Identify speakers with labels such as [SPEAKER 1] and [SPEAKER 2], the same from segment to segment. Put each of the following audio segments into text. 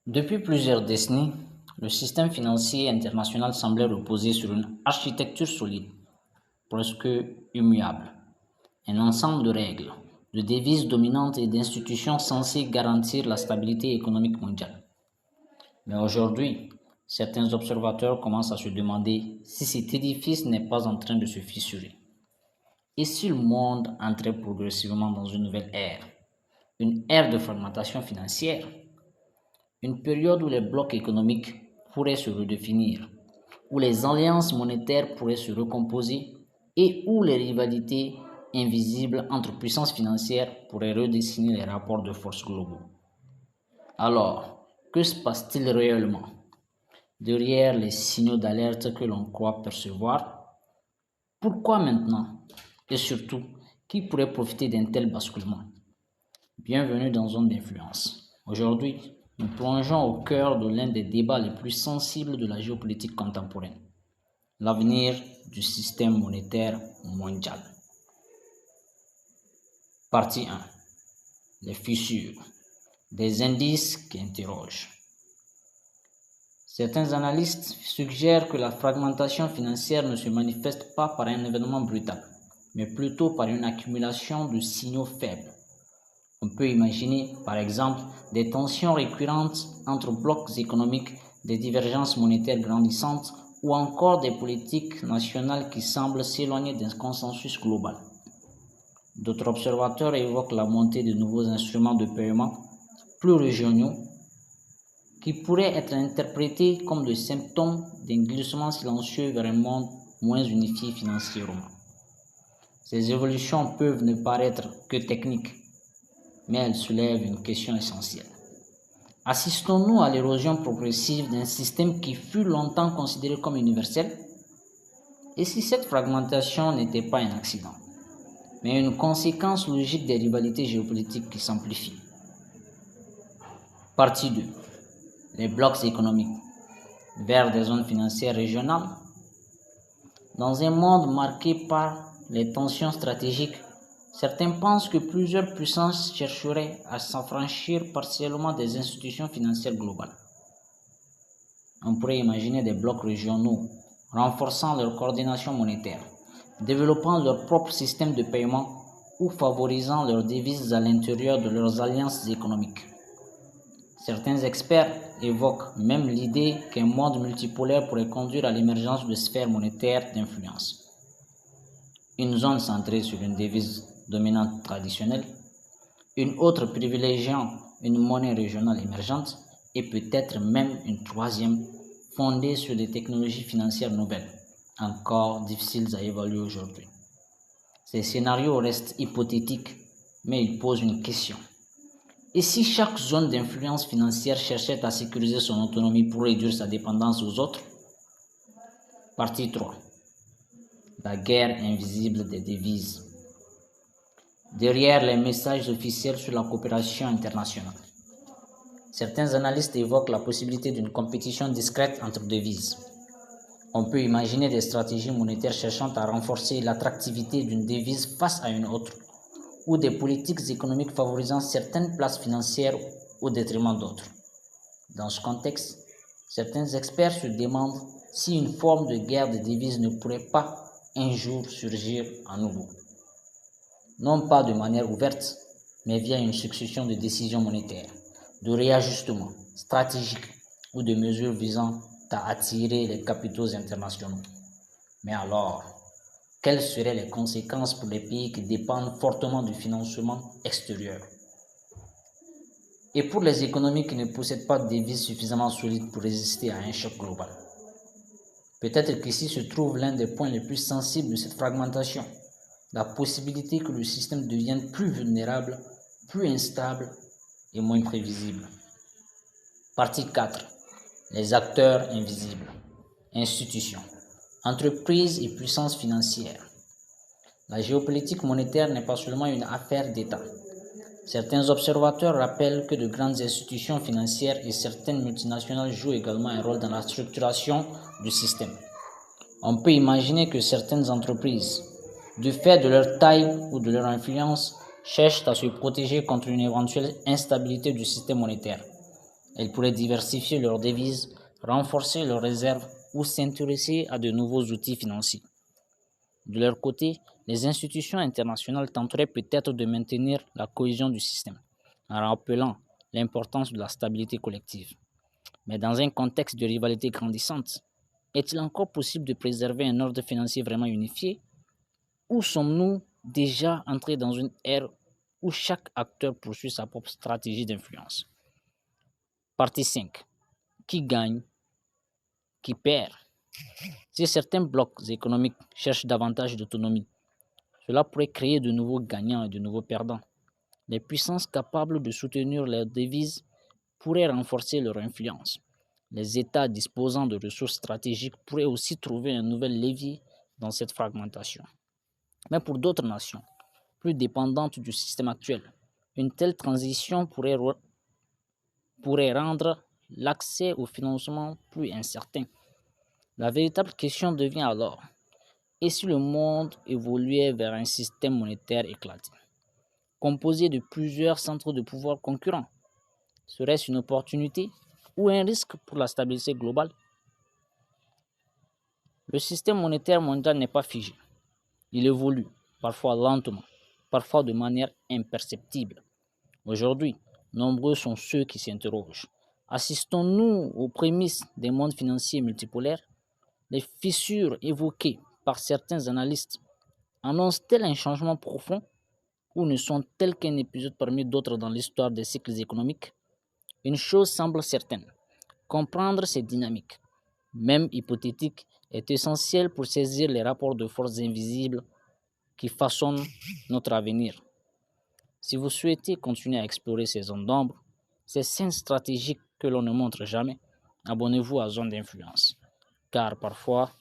[SPEAKER 1] Depuis plusieurs décennies, le système financier international semblait reposer sur une architecture solide, presque immuable, un ensemble de règles, de devises dominantes et d'institutions censées garantir la stabilité économique mondiale. Mais aujourd'hui, certains observateurs commencent à se demander si cet édifice n'est pas en train de se fissurer. Et si le monde entrait progressivement dans une nouvelle ère, une ère de fragmentation financière, une période où les blocs économiques pourraient se redéfinir, où les alliances monétaires pourraient se recomposer et où les rivalités invisibles entre puissances financières pourraient redessiner les rapports de force globaux. Alors, que se passe-t-il réellement derrière les signaux d'alerte que l'on croit percevoir? Pourquoi maintenant? Et surtout, qui pourrait profiter d'un tel basculement? Bienvenue dans Zone d'influence. Aujourd'hui, nous plongeons au cœur de l'un des débats les plus sensibles de la géopolitique contemporaine, l'avenir du système monétaire mondial. Partie 1. Les fissures. Des indices qui interrogent. Certains analystes suggèrent que la fragmentation financière ne se manifeste pas par un événement brutal, mais plutôt par une accumulation de signaux faibles. On peut imaginer, par exemple, des tensions récurrentes entre blocs économiques, des divergences monétaires grandissantes ou encore des politiques nationales qui semblent s'éloigner d'un consensus global. D'autres observateurs évoquent la montée de nouveaux instruments de paiement plus régionaux qui pourraient être interprétés comme des symptômes d'un glissement silencieux vers un monde moins unifié financièrement. Ces évolutions peuvent ne paraître que techniques, mais elles soulèvent une question essentielle. Assistons-nous à l'érosion progressive d'un système qui fut longtemps considéré comme universel? Et si cette fragmentation n'était pas un accident, mais une conséquence logique des rivalités géopolitiques qui s'amplifient? Partie 2. Les blocs économiques vers des zones financières régionales. Dans un monde marqué par les tensions stratégiques, certains pensent que plusieurs puissances chercheraient à s'affranchir partiellement des institutions financières globales. On pourrait imaginer des blocs régionaux renforçant leur coordination monétaire, développant leur propre système de paiement ou favorisant leurs devises à l'intérieur de leurs alliances économiques. Certains experts évoquent même l'idée qu'un monde multipolaire pourrait conduire à l'émergence de sphères monétaires d'influence. Une zone centrée sur une devise dominante traditionnelle, une autre privilégiant une monnaie régionale émergente et peut-être même une troisième fondée sur des technologies financières nouvelles, encore difficiles à évaluer aujourd'hui. Ces scénarios restent hypothétiques, mais ils posent une question. Et si chaque zone d'influence financière cherchait à sécuriser son autonomie pour réduire sa dépendance aux autres? Partie 3. La guerre invisible des devises. Derrière les messages officiels sur la coopération internationale, certains analystes évoquent la possibilité d'une compétition discrète entre devises. On peut imaginer des stratégies monétaires cherchant à renforcer l'attractivité d'une devise face à une autre, ou des politiques économiques favorisant certaines places financières au détriment d'autres. Dans ce contexte, certains experts se demandent si une forme de guerre de devises ne pourrait pas un jour surgir à nouveau. Non pas de manière ouverte, mais via une succession de décisions monétaires, de réajustements stratégiques ou de mesures visant à attirer les capitaux internationaux. Mais alors, quelles seraient les conséquences pour les pays qui dépendent fortement du financement extérieur? Et pour les économies qui ne possèdent pas de devises suffisamment solides pour résister à un choc global? Peut-être qu'ici se trouve l'un des points les plus sensibles de cette fragmentation, la possibilité que le système devienne plus vulnérable, plus instable et moins prévisible. Partie 4. Les acteurs invisibles. Institutions, entreprises et puissances financières. La géopolitique monétaire n'est pas seulement une affaire d'État. Certains observateurs rappellent que de grandes institutions financières et certaines multinationales jouent également un rôle dans la structuration du système. On peut imaginer que certaines entreprises, du fait de leur taille ou de leur influence, cherchent à se protéger contre une éventuelle instabilité du système monétaire. Elles pourraient diversifier leurs devises, renforcer leurs réserves ou s'intéresser à de nouveaux outils financiers. De leur côté, les institutions internationales tenteraient peut-être de maintenir la cohésion du système, en rappelant l'importance de la stabilité collective. Mais dans un contexte de rivalité grandissante, est-il encore possible de préserver un ordre financier vraiment unifié? Ou sommes-nous déjà entrés dans une ère où chaque acteur poursuit sa propre stratégie d'influence? Partie 5. Qui gagne? Qui perd? Si certains blocs économiques cherchent davantage d'autonomie, cela pourrait créer de nouveaux gagnants et de nouveaux perdants. Les puissances capables de soutenir leurs devises pourraient renforcer leur influence. Les États disposant de ressources stratégiques pourraient aussi trouver un nouvel levier dans cette fragmentation. Mais pour d'autres nations, plus dépendantes du système actuel, une telle transition pourrait rendre l'accès au financement plus incertain. La véritable question devient alors, et si le monde évoluait vers un système monétaire éclaté, composé de plusieurs centres de pouvoir concurrents, serait-ce une opportunité ou un risque pour la stabilité globale? Le système monétaire mondial n'est pas figé. Il évolue, parfois lentement, parfois de manière imperceptible. Aujourd'hui, nombreux sont ceux qui s'interrogent. Assistons-nous aux prémices des mondes financiers multipolaires? Les fissures évoquées par certains analystes annoncent-elles un changement profond ou ne sont-elles qu'un épisode parmi d'autres dans l'histoire des cycles économiques? Une chose semble certaine, comprendre ces dynamiques, même hypothétiques, est essentiel pour saisir les rapports de forces invisibles qui façonnent notre avenir. Si vous souhaitez continuer à explorer ces zones d'ombre, ces scènes stratégiques que l'on ne montre jamais, abonnez-vous à Zone d'influence, car parfois,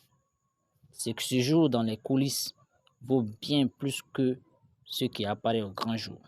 [SPEAKER 1] ce qui se joue dans les coulisses vaut bien plus que ce qui apparaît au grand jour.